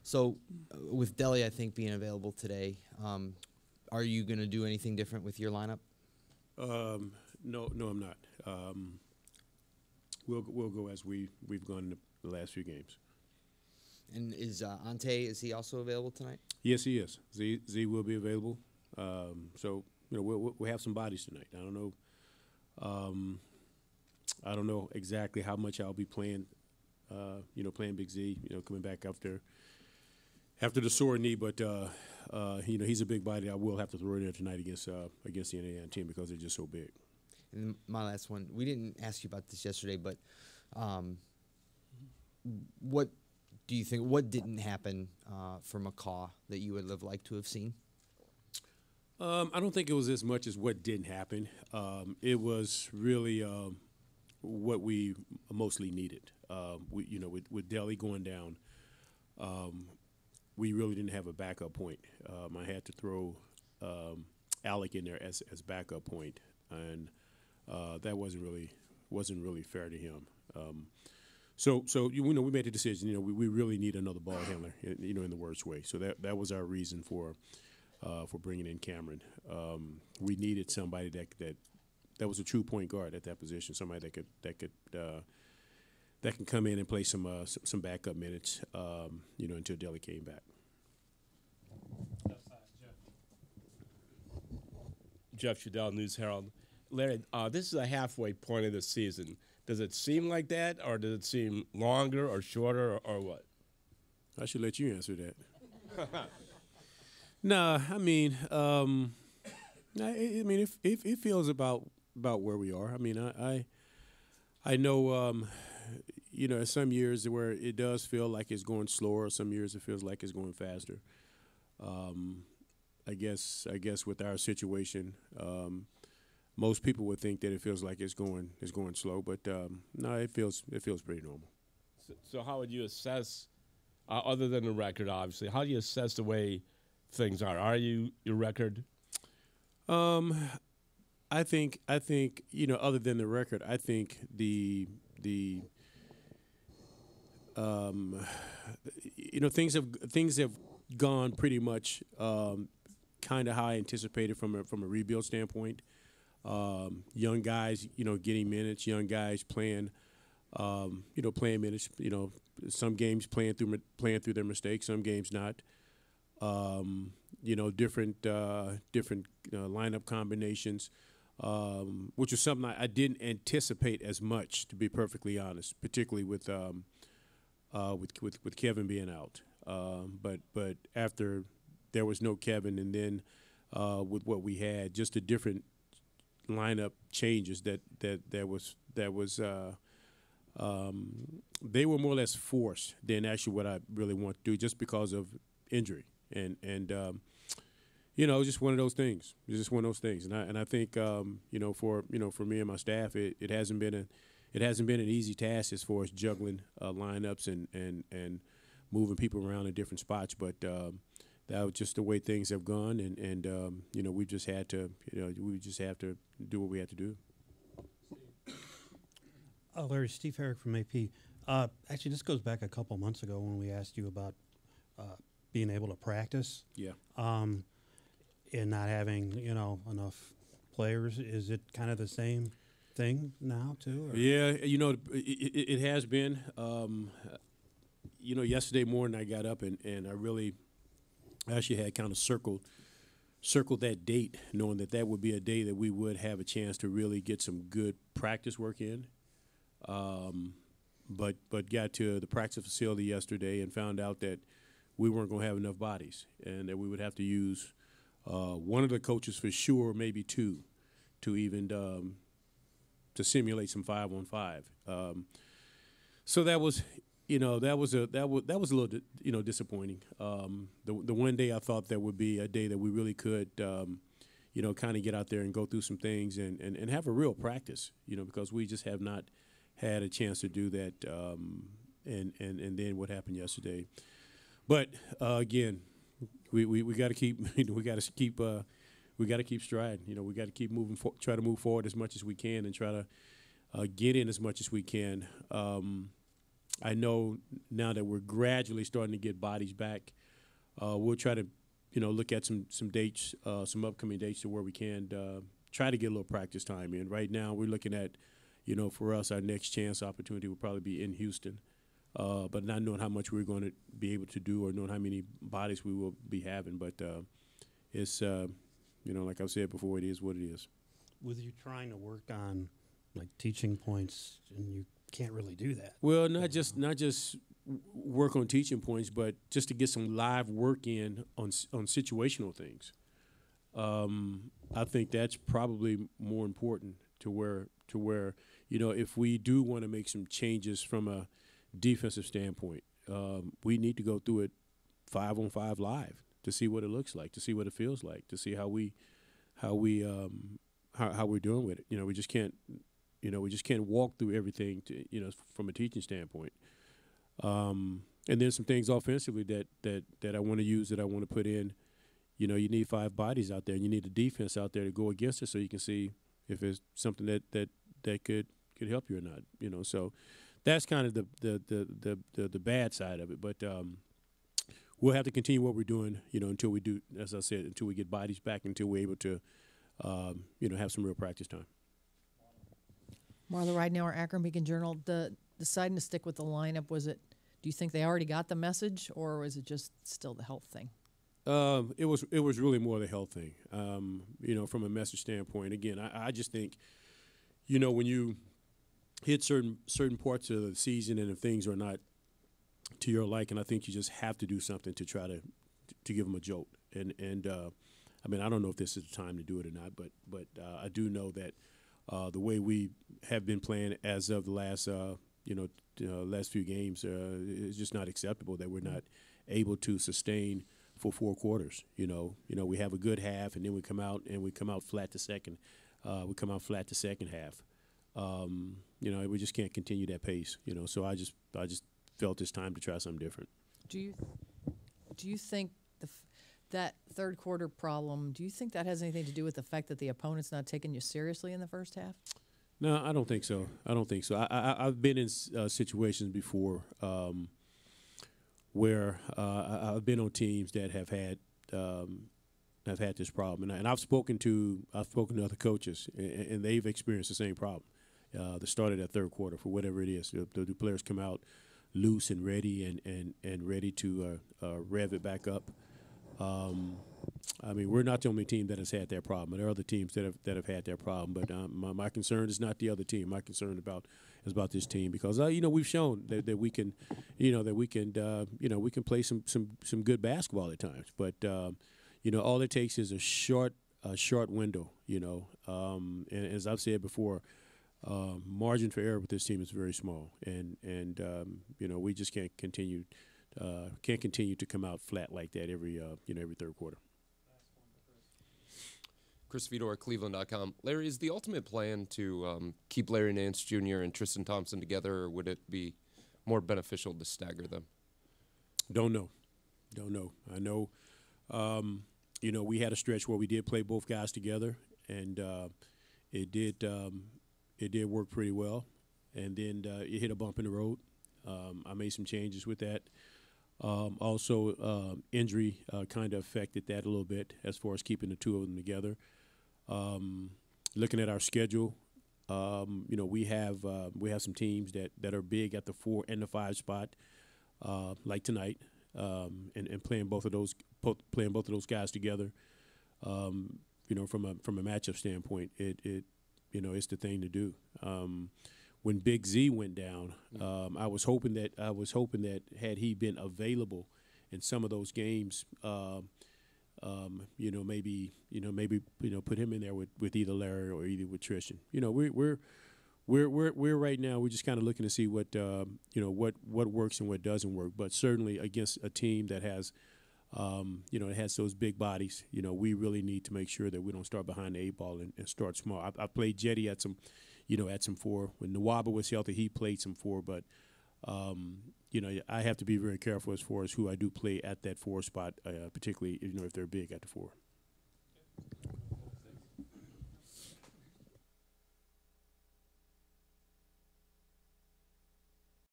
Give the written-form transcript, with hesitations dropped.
So, with Delhi, I think being available today, are you going to do anything different with your lineup? No, I'm not. We'll go as we've gone in the last few games. And is Ante, is he also available tonight? Yes, he is. Z will be available. So we'll have some bodies tonight. I don't know. I don't know exactly how much I'll be playing. Playing Big Z. Coming back after the sore knee, but he's a big body. I will have to throw it there tonight against the NAN team because they're just so big. And my last one, we didn't ask you about this yesterday, but what do you think? What didn't happen for McCaw that you would have liked to have seen? I don't think it was as much as what didn't happen. It was really what we mostly needed. With Delhi going down, we really didn't have a backup point. I had to throw Alec in there as backup point, and that wasn't really fair to him. So we made the decision. We really need another ball handler. In the worst way. So that was our reason for bringing in Cameron. We needed somebody that was a true point guard at that position. Somebody that can come in and play some backup minutes. Until Delhi came back. Jeff Shadell, News Herald. Larry, this is a halfway point of the season. Does it seem like that, or does it seem longer or shorter, or what? I should let you answer that. Nah, I mean, it feels about where we are. I mean, I know, some years where it does feel like it's going slower. Some years it feels like it's going faster. I guess with our situation, most people would think that it feels like it's going slow, but no, it feels pretty normal. So how would you assess, other than the record, obviously, how do you assess the way things are? Are you your record? I think other than the record, I think the things have gone pretty much kind of how I anticipated from a rebuild standpoint. Young guys, getting minutes. Young guys playing, playing minutes. Some games playing through their mistakes. Some games not. Different lineup combinations, which was something I didn't anticipate as much, to be perfectly honest. Particularly with Kevin being out, but after there was no Kevin, and then with what we had, just the different lineup changes that was they were more or less forced than actually what I really want to do, just because of injury and just one of those things. It's just one of those things, and I think for me and my staff, it hasn't been an easy task as far as juggling lineups and moving people around in different spots, but that was just the way things have gone, and we just have to do what we have to do. Larry, Steve Herrick from AP. Actually, this goes back a couple months ago when we asked you about being able to practice. Yeah. And not having enough players. Is it kind of the same thing now too? Or? Yeah, it has been. Yesterday morning I got up and I actually had kind of circled that date, knowing that would be a day that we would have a chance to really get some good practice work in. But got to the practice facility yesterday and found out that we weren't going to have enough bodies, and that we would have to use one of the coaches for sure, maybe two, to even to simulate some 5-on-5. So that was a little disappointing. The one day I thought that would be a day that we really could kind of get out there and go through some things and have a real practice, because we just have not had a chance to do that. And then what happened yesterday. But again, we got to keep we got to keep striding. We got to keep moving, try to move forward as much as we can, and try to get in as much as we can. I know now that we're gradually starting to get bodies back. We'll try to, look at some dates, some upcoming dates to where we can try to get a little practice time in. Right now, we're looking at, for us, our next chance opportunity will probably be in Houston, but not knowing how much we're going to be able to do or knowing how many bodies we will be having. But it's, like I've said before, it is what it is. With you trying to work on like teaching points, and you can't really do that. Well, not just work on teaching points, but just to get some live work in on situational things. I think that's probably more important to where if we do want to make some changes from a defensive standpoint, we need to go through it 5-on-5 live to see what it looks like, to see what it feels like, to see how we're doing with it. We just can't walk through everything from a teaching standpoint. And then some things offensively that I want to use, that I want to put in. You need 5 bodies out there, and you need a defense out there to go against it, so you can see if it's something that could help you or not. So that's kind of the bad side of it. But we'll have to continue what we're doing, until we do, as I said, until we get bodies back, until we're able to, have some real practice time. Marla Ridenhour, Akron Beacon Journal. Deciding to stick with the lineup, do you think they already got the message, or was it just still the health thing? It was really more the health thing. From a message standpoint. Again, I just think, when you hit certain parts of the season and if things are not to your liking, I think you just have to do something to try to give them a jolt. And I don't know if this is the time to do it or not, but I do know that the way we have been playing as of the last last few games is just not acceptable. That we're not able to sustain for 4 quarters. We have a good half, and then we come out flat the second. We come out flat the second half. We just can't continue that pace. So I just felt it's time to try something different. Do you think that third quarter problem? Do you think that has anything to do with the fact that the opponent's not taking you seriously in the first half? No, I don't think so. I've been in situations before where I've been on teams that have had this problem, and I've spoken to other coaches, and they've experienced the same problem. The start of that third quarter, for whatever it is, the players come out loose and ready and ready to rev it back up. We're not the only team that has had that problem. There are other teams that have had that problem. But my concern is not the other team. My concern is about this team, because we've shown that we can, we can play some good basketball at times. But all it takes is a short window. And as I've said before, margin for error with this team is very small, and we just can't continue to come out flat like that every third quarter. Chris Fedor, Cleveland.com. Larry, is the ultimate plan to keep Larry Nance Jr. and Tristan Thompson together, or would it be more beneficial to stagger them? Don't know. I know, we had a stretch where we did play both guys together, and it did work pretty well. And then it hit a bump in the road. I made some changes with that. Also, injury kind of affected that a little bit as far as keeping the two of them together. Looking at our schedule, we have some teams that are big at the 4 and the 5 spot, like tonight, and playing both of those guys together. From a matchup standpoint, it's the thing to do. When Big Z went down, I was hoping that had he been available in some of those games, maybe put him in there with either Larry or either with Tristan. We're right now, we're just kind of looking to see what works and what doesn't work. But certainly against a team that has it has those big bodies, we really need to make sure that we don't start behind the 8 ball and start small. I played Jetty at some 4. When Nwaba was healthy, he played some 4. But, I have to be very careful as far as who I do play at that 4 spot, particularly, if they're big at the 4.